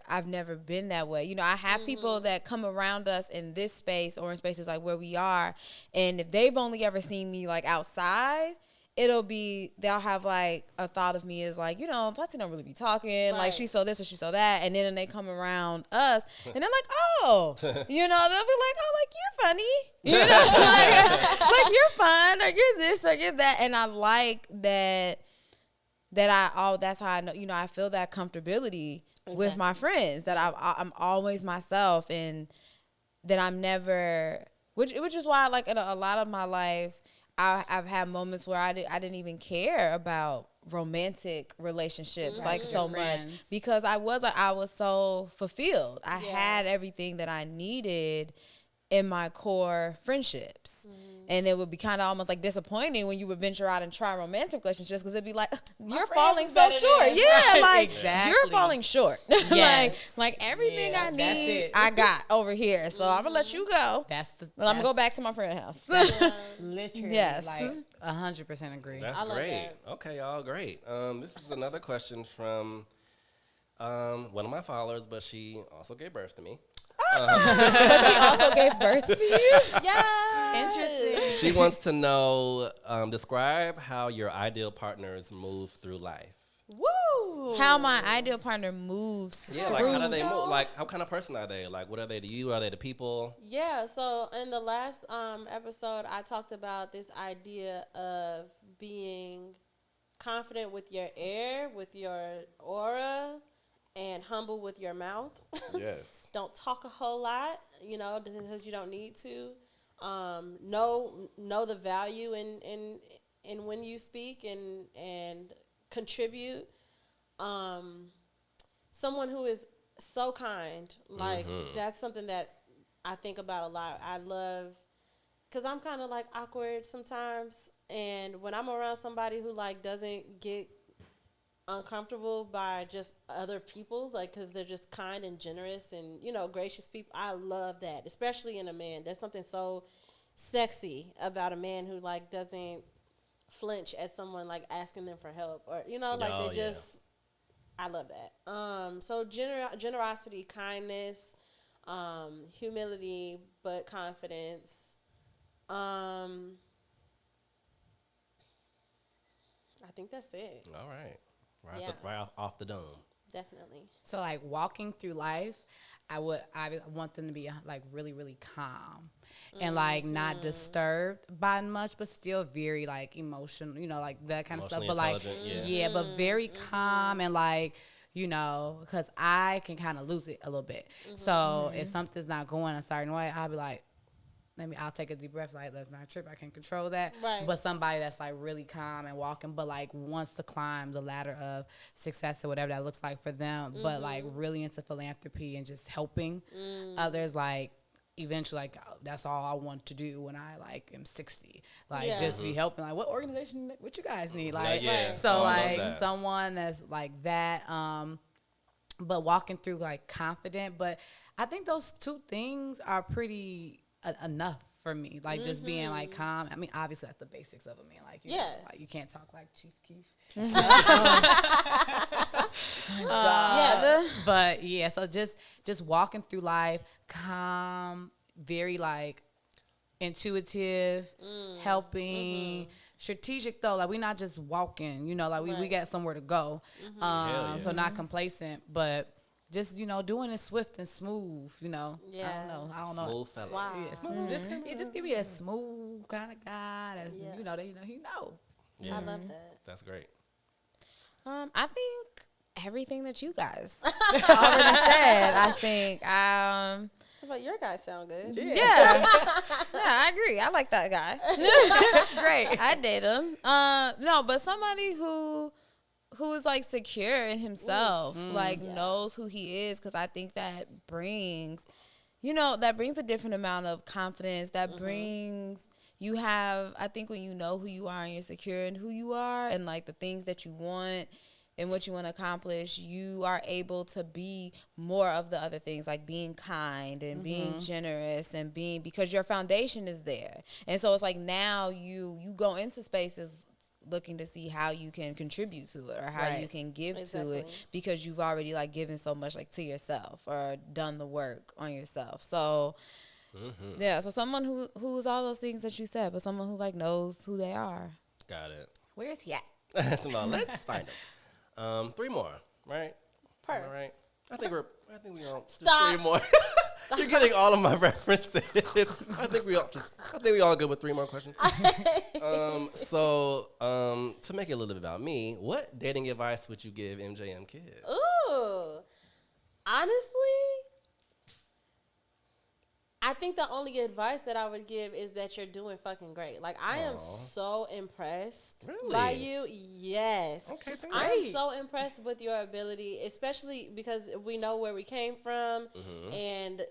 been that way. You know, I have people that come around us in this space or in spaces like where we are, and if they've only ever seen me like outside, they'll have like a thought of me as like, you know, Tati don't really be talking, like she saw this or she saw that, and then they come around us and they're like, oh, you know, they'll be like, oh, like you're funny, you know, like you're fun, or you're this or you're that, and I like that that's how I know, you know, I feel that comfortability with my friends, that I'm always myself, and that I'm never, which is why like in a lot of my life, I've had moments where I didn't even care about romantic relationships like so much, because I was so fulfilled. I had everything that I needed in my core friendships. And it would be kind of almost like disappointing when you would venture out and try romantic relationships, because it'd be like, you're falling so short. Yeah, like you're falling short. like everything I need, I got over here. So I'm gonna let you go. But I'm gonna go back to my friend's house. Literally, Yes. like 100% agree. That's great. Okay, y'all, great. This is another question from one of my followers, but she also gave birth to me. But she also gave birth to you? Yeah. Interesting. She wants to know, describe how your ideal partners move through life. Woo! How my ideal partner moves. Yeah, like how do they move? Like what kind of person are they? Like what are they to you? Are they to people? Yeah, so in the last episode, I talked about this idea of being confident with your air, with your aura, and humble with your mouth. Yes. Don't talk a whole lot, because you don't need to. Know the value in when you speak and contribute. Someone who is so kind, like that's something that I think about a lot. I love, because I'm kind of like awkward sometimes, and when I'm around somebody who like doesn't get uncomfortable by just other people, like, because they're just kind and generous and gracious people, I love that, especially in a man. There's something so sexy about a man who like doesn't flinch at someone like asking them for help, or they just I love that. So generosity, kindness, humility, but confidence. I think that's it. All right. Right off the dome. Definitely. So like walking through life, I want them to be like really, really calm and like not disturbed by much, but still very like emotional, like that kind of stuff. But like, but very calm and like, because I can kind of lose it a little bit. So if something's not going a certain way, I'll be like, I'll take a deep breath, like, let's not trip, I can control that. Right. But somebody that's like really calm and walking, but like wants to climb the ladder of success or whatever that looks like for them, but like really into philanthropy and just helping others, like eventually, like that's all I want to do when I like am 60, like just be helping. Like, what organization, what you guys need, like so like someone that's like that, but walking through like confident. But I think those two things are pretty enough for me, like just being like calm. I mean, obviously that's the basics of it, man. Like, like you can't talk like Chief Keef. But yeah, so just walking through life, calm, very like intuitive, helping, strategic though. Like we're not just walking, like we got somewhere to go. So not complacent, but just doing it swift and smooth. I don't know. Smooth fella. Wow. Just give me a smooth kind of guy that's I love that. That's great. I think everything that you guys already said. I think But your guys sound good. yeah. I agree. I like that guy. great. I date him. No, but somebody who is like secure in himself, knows who he is, because I think that brings, a different amount of confidence. That brings, I think when you know who you are and you're secure in who you are and like the things that you want and what you want to accomplish, you are able to be more of the other things, like being kind and being generous and because your foundation is there. And so it's like now you go into spaces looking to see how you can contribute to it or how you can give to it, because you've already like given so much like to yourself or done the work on yourself. So so someone who's all those things that you said, but someone who like knows who they are. Got it. Where's he at? Let's find him. 3 more, right? Perfect. All right. I think we all just 3 more. You're getting all of my references. I think we all good with 3 more questions. So to make it a little bit about me, what dating advice would you give MJM Kid? Ooh, honestly, I think the only advice that I would give is that you're doing fucking great. Like, I am so impressed by you. Yes. Okay, I am so impressed with your ability, especially because we know where we came from and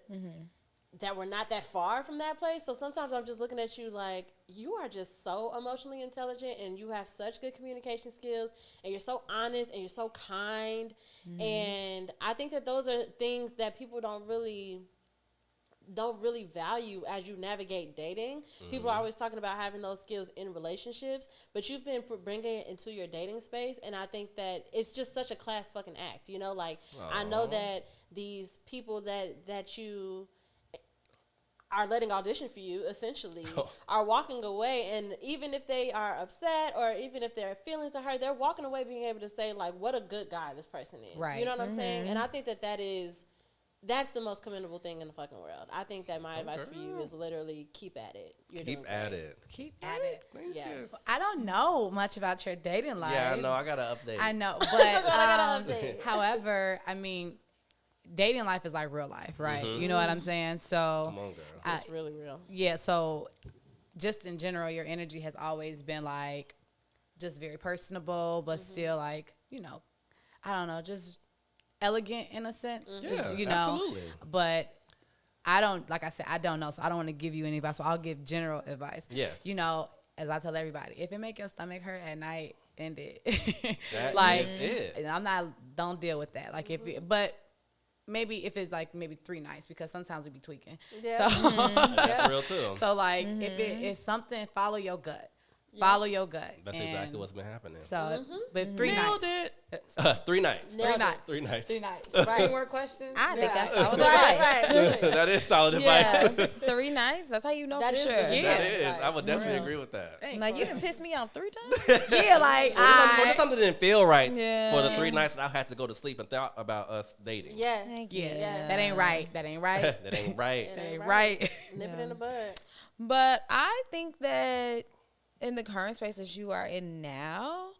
that we're not that far from that place. So sometimes I'm just looking at you like, you are just so emotionally intelligent and you have such good communication skills and you're so honest and you're so kind. And I think that those are things that people don't really value as you navigate dating. People are always talking about having those skills in relationships, but you've been bringing it into your dating space, and I think that it's just such a class fucking act, like I know that these people that you, are letting audition for you, essentially, are walking away, and even if they are upset or even if their feelings are hurt, they're walking away being able to say, like, what a good guy this person is. Right. You know what I'm saying? And I think that's the most commendable thing in the fucking world. I think that my advice for you is literally keep at it. You're Keep at it. Keep at it. Thank Yes. you. I don't know much about your dating life. Yeah, I know. I gotta update. I know, but I gotta update. however, I mean, dating life is like real life, right? You know what I'm saying? So, Come on, girl. It's really real. yeah. So, just in general, your energy has always been like, just very personable, but still like, you know, I don't know, just elegant in a sense. Yeah, you know, absolutely. But I don't, like I said, I don't know, so I don't want to give you any advice. So I'll give general advice. Yes. You know, as I tell everybody, if it make your stomach hurt at night, end it. That like, is it. and I'm not, don't deal with that. Like if it, but maybe if it's like maybe 3 nights, because sometimes we be tweaking. Yeah. So, That's real too. so like if it is something, follow your gut. Follow your gut. That's And exactly what's been happening. So, but 3 Nailed nights. it. 3 nights. Nailed it. 3 nights. 3 nights. Right. More questions? I think that's solid Right, advice. right. That is solid Yeah, advice. 3 nights. That's how you know That for is sure. the- Yeah. That is. I would For definitely real. agree with that. Like you done pissed me off 3 times. Yeah, like When something didn't feel right Yeah. for the 3 nights that I had to go to sleep and thought about us dating. Yes. Thank yeah, you. that ain't right. That ain't right. That ain't right. It That ain't ain't right. Nip it in the bud. But I think that in the current space that you are in now,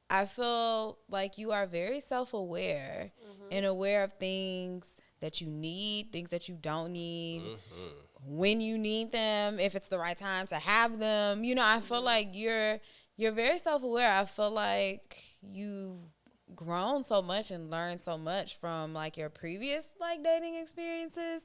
I feel like you are very self-aware and aware of things that you need, things that you don't need, when you need them, if it's the right time to have them. You know, I feel like you're very self-aware. I feel like you've grown so much and learned so much from like your previous like dating experiences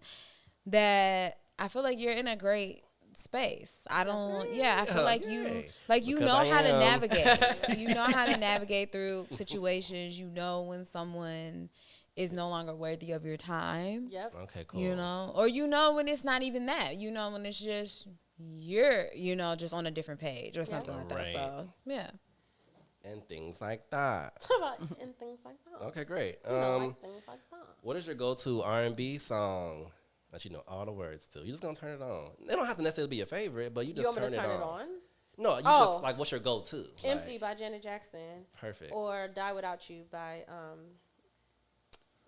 that I feel like you're in a great space. I don't I feel like you Because know I how to am. navigate. You know how to navigate through situations. You know when someone is no longer worthy of your time. Yep. Okay, cool. You know, or you know when it's not even that. You know when it's just you're, you know, just on a different page or something like that. Right. So yeah. And things like that. And things like that. Okay, great. You know, like things like that. What is your go-to R&B song that you know all the words to? You just gonna turn it on. They don't have to necessarily be your favorite, but you just You want me to turn it on. on? No, you Oh. just like what's your go-to? Empty Like, by Janet Jackson. perfect. Or Die Without You by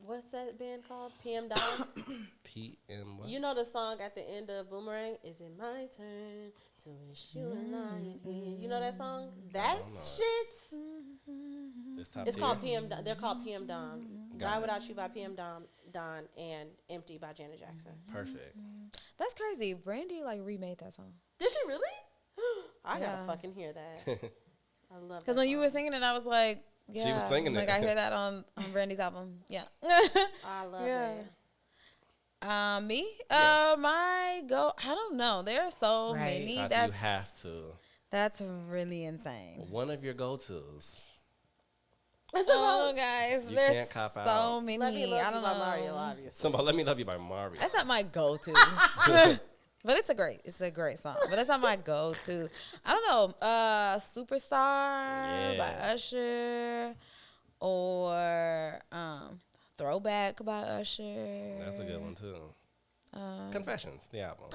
what's that band called? PM Dawn. PM. What? You know the song at the end of Boomerang? Is it my turn to wish you and I again? You know that song? That shit. It's top It's tier? called PM Dawn. They're called PM Dawn. Got Die it. Without You by PM Dawn, and Empty by Janet Jackson. Perfect. That's crazy. Brandy like remade that song. Did she really? I Yeah. gotta fucking hear that. I love that. Because when you song. were singing it, I was like, yeah. She was singing like, it. I hear that on Brandy's album. Yeah. I love Yeah. it. Me? Yeah. My go. I don't know. There are so Right. many. Tati, That's you have to. That's really insane. One of your go-tos. It's Oh, about guys, You there's can't cop so out. many. Let Me Love I You don't by know. Mario, obviously. Somebody, Let Me Love You by Mario. That's not my go-to. But it's a great song. But that's not my go-to. I don't know. Superstar by Yeah. Usher or Throwback by Usher. That's a good one too. Confessions, the album.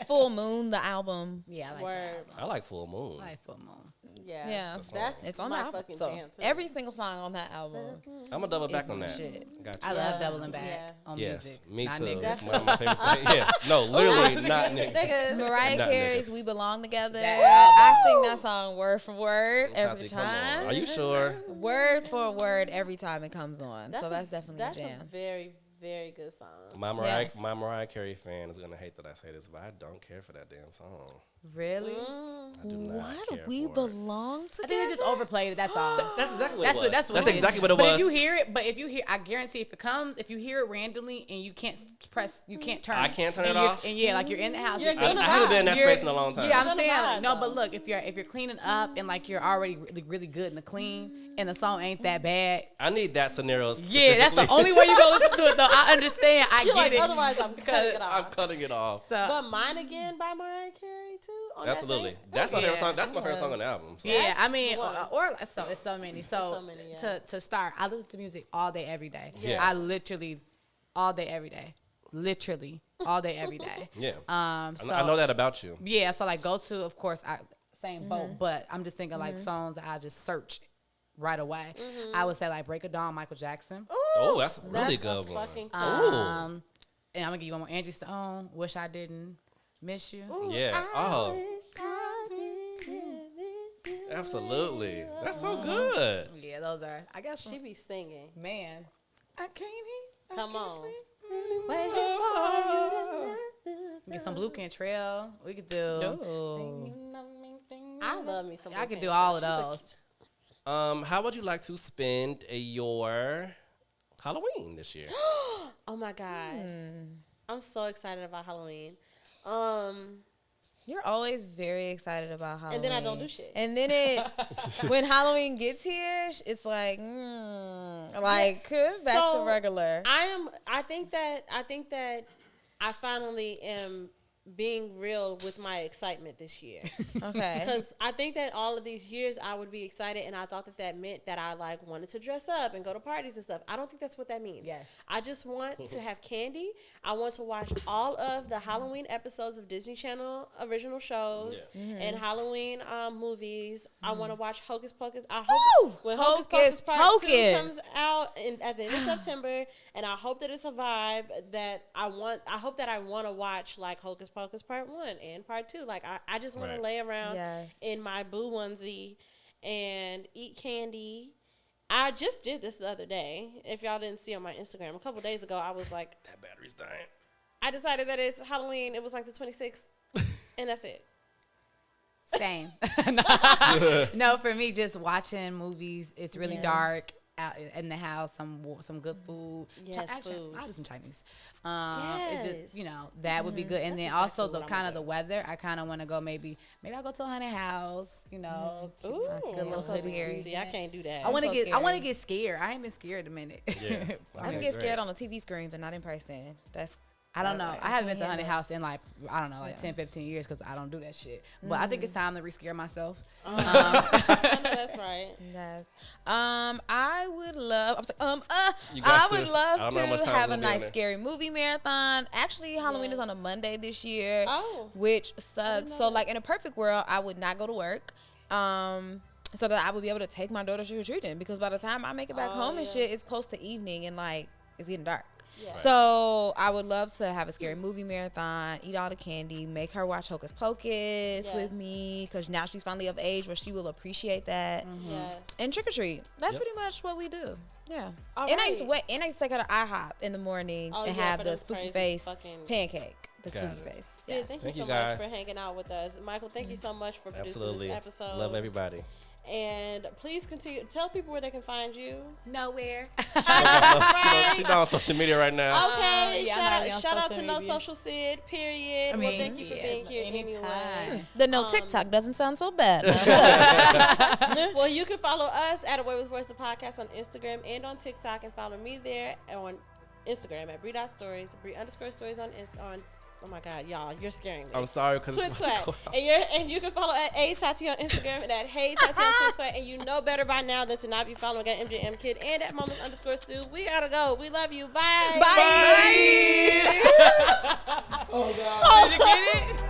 Full Moon, the album. Yeah, I like Word. I like Full Moon. that. I like Full Moon. Yeah. Yeah. That's It's on my the album. fucking So jam, too. every single song on that album. I'm gonna double back It's on my that. shit. Got you. I love doubling back Yeah. on Yes, music. me not too. niggas. It's one of my favorite things. Yeah, no, literally not niggas. Niggas. Mariah Not Carey's niggas. "We Belong Together." That I sing that song word for word every Tati, come on. time. Are you sure? Word for word every time it comes on. So a- that's definitely that's a jam. a very, very good song. My Yes. Mariah Carey fan is gonna hate that I say this, but I don't care for that damn song. Really? I do not What? care We for it. belong I together. think they just overplayed it. That's all. That's exactly what That's it was. what. That's what. That's it is. exactly what it but was. if you hear it, I guarantee if it comes, if you hear it randomly and you can't press, you can't turn. I can't turn and it you're- off? And yeah, like you're in the house. You're you're gonna I haven't been in that You're- space in a long time. Yeah, I'm You're gonna saying vibe, no, though. but look, if you're cleaning up and like you're already really, really good in the clean, and the song ain't that bad. I need that scenario. Yeah, that's the specifically. only way you go listen to it though. I understand. I You're get like, it. otherwise I'm cutting it I'm off. cutting it off. So, But Mine Again by Mariah Carey too. On that Absolutely. same- That's my favorite Yeah. song. That's my favorite song on the album. So. yeah, I That's mean, the one. or so it's so many. So, so many, yeah. to start, I listen to music all day, every day. Yeah. I literally all day, every day, literally all day, every day. Yeah. So I know that about you. yeah, so like go to, of course, same boat, but I'm just thinking like songs that I just search right away. I would say like Break of Dawn, Michael Jackson. Oh, that's a really That's good a one. fucking Ooh. And I'm gonna give you one more. Angie Stone, Wish I Didn't Miss You. Yeah. Oh, absolutely. That's so good. Yeah, those are. I guess She be singing. man. I can't eat. Come on. Get some Blue Cantrell. We could do. I love me some. I Blue could do Cantrell. all of She's a- those. How would you like to spend your Halloween this year? Oh my god, I'm so excited about Halloween. You're always very excited about Halloween. And then I don't do shit. And then when Halloween gets here, it's like, back to regular. I think that I finally am being real with my excitement this year. Okay. Because I think that all of these years I would be excited, and I thought that meant that I like wanted to dress up and go to parties and stuff. I don't think that's what that means. Yes. I just want to have candy. I want to watch all of the Halloween episodes of Disney Channel original shows and Halloween movies. I want to watch Hocus Pocus. I hope when Hocus Pocus Part 2 comes out at the end of September, and I hope that it's a vibe that I want. I hope that I want to watch like Hocus Pocus Part 1 and Part 2. Like I just want to lay around in my blue onesie and eat candy. I just did this the other day. If y'all didn't see on my Instagram, a couple days ago, I was like, That battery's dying. I decided that it's Halloween. It was like the 26th, and that's it. Same. No, for me, just watching movies. It's really dark. Out in the house, some good food. Yes, Actually, food. I'll do some Chinese. It just, that would be good. And That's then exactly also what the I'm kind gonna of the weather. I kind of want to go maybe I'll go to a haunted house. Keep my Ooh, good little so hoodie. scary. See, I can't do that. I want to so get. I want to scary. get scared. I ain't been scared a minute. Yeah. I can get scared on the TV screen, but not in person. I don't know. Like, I haven't been can't to a haunted handle it. house in like, I don't know, like 10, 15 years because I don't do that shit. But I think it's time to re-scare myself. I know that's right. Yes. I would love. I was like, You got I to. would I love don't know how much to time's have a gonna be on nice there. scary movie marathon. Actually, Halloween is on a Monday this year. Oh. Which sucks. know So, that. like in a perfect world, I would not go to work. So that I would be able to take my daughter trick or treating, because by the time I make it back home and shit, it's close to evening and like it's getting dark. Yeah. Right. So I would love to have a scary movie marathon, eat all the candy, make her watch Hocus Pocus with me, because now she's finally of age where she will appreciate that. Yes. And trick or treat. That's Yep. pretty much what we do. Yeah. All And I used to right. take her to IHOP in the mornings Oh, and yeah, have for the those spooky crazy face fucking- pancake. The Got spooky it. face. Yeah, Yes. thank Thank you you, so much guys. for hanging out with us. Michael, thank you so much for producing Absolutely. this episode. Love everybody. And please continue. Tell people where they can find you. Nowhere. She's not on social media right now. Okay. yeah, I'm not really on shout out social to No media. Social Sid, period. I Well, mean, thank you for being here anyway. anytime. The no TikTok doesn't sound so bad. Well, you can follow us at Away with Words, the podcast, on Instagram and on TikTok, and follow me there on Instagram at Bree.stories, Bree_stories on oh my God, y'all, you're scaring me. I'm sorry because Twit Twat. And you can follow at Tati on Instagram and at Hey Tati on Twit Twat. And you know better by now than to not be following at MJM Kid and at Moments_Stu. We gotta go. We love you. Bye. Bye. Oh, God. Did you get it?